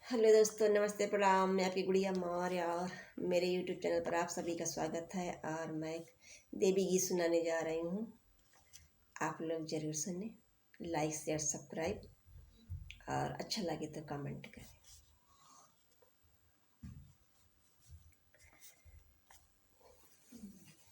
Hello दोस्तों, नमस्ते, प्रणाम। मैं आपकी गुड़िया मौर्य और मेरे यूट्यूब चैनल पर आप सभी का स्वागत है। और मैं एक देवी गीत सुनाने जा रही हूँ। आप लोग ज़रूर सुने, लाइक शेयर सब्सक्राइब, और अच्छा लगे तो कमेंट करें।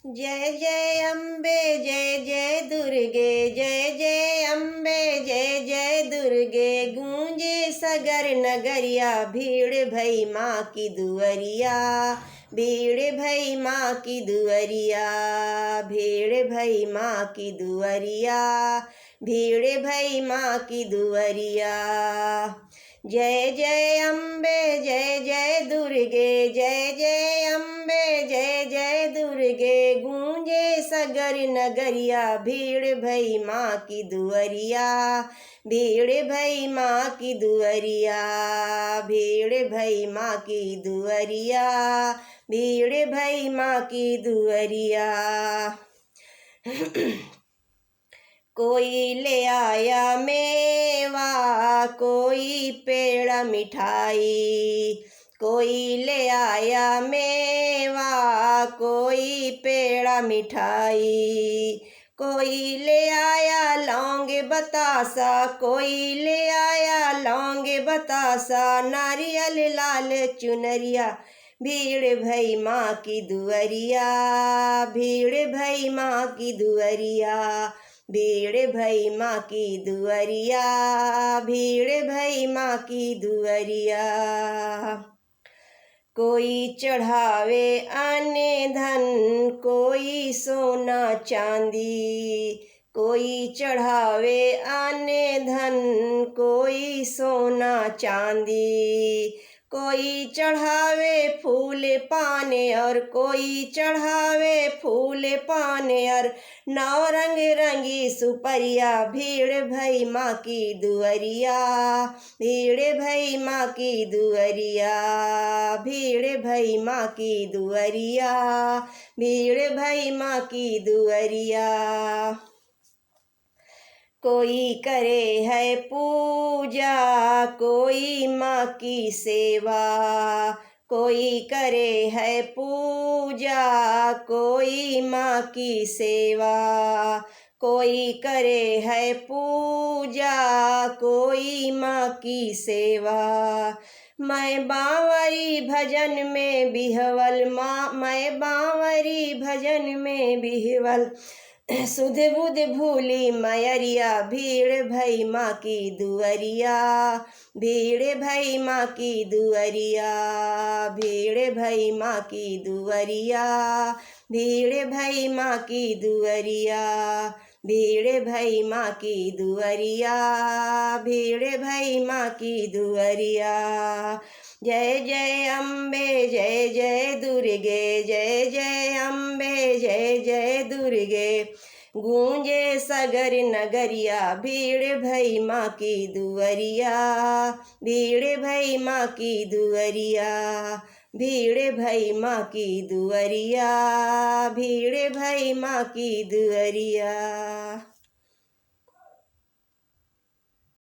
जय जय अम्बे, जय जय दुर्गे, जय जय अम्बे, जय जय दुर्गे। गूंजे सगर नगरिया, भीड़ भई माँ की दुअरिया, भीड़ भई माँ की दुअरिया, भीड़ भई माँ की दुअरिया, भीड़ भई माँ की दुअरिया। जय जय अम्बे, जय जय दुर्गे, जय जय अम्बे, जय जय दुर्गे। गूंजे सगर नगरिया, भीड़ भई माँ की दुअरिया, भीड़ भई माँ की दुअरिया, भीड़ भई माँ की दुअरिया, भीड़ भई माँ की दुअरिया। कोई ले आया मेवा, कोई पेड़ा मिठाई, कोई ले आया मेवा, कोई पेड़ा मिठाई, कोई ले आया लौंग बतासा, कोई ले आया लौंग बतासा, नारियल लाल चुनरिया। भीड़ भई माँ की दुअरिया, भीड़ भई माँ की दुअरिया, भीड़ भई माँ की दुअरिया, भीड़ भई माँ की दुअरिया। कोई चढ़ावे अन्न धन, कोई सोना चांदी, कोई चढ़ावे अन्न धन, कोई सोना चांदी, कोई चढ़ावे फूल पाने और कोई चढ़ावे फूल पाने और नौ रंग रंगी सुपरिया। भीड़ भई माँ की दुअरिया, भीड़ भई माँ की दुअरिया, भीड़ भई माँ की दुअरिया, भीड़ भई माँ की दुअरिया। कोई करे है पूजा, कोई माँ की सेवा, कोई करे है पूजा, कोई माँ की सेवा, कोई करे है पूजा, कोई माँ की सेवा। मैं बांवरी भजन में बिहवल माँ, मैं बांवरी भजन में बिहवल, सुध बुध भूली मयरिया। भीड़ भई माँ की दुअरिया, भीड़ भई माँ की दुअरिया, भीड़ भई माँ की दुअरिया, भीड़ भई माँ की दुअरिया, भीड़ भई माँ की दुअरिया, भीड़ भई माँ की दुअरिया। जय जय अम्बे, जय जय दुर्गे, जय जय अम्बे, जय जय दुर्गे। गूंजे सगर नगरिया, भीड़ भई माँ की दुअरिया, भीड़ भई माँ की दुअरिया, भीड़ भई माँ की दुअरिया, भीड़ भई माँ की दुअरिया।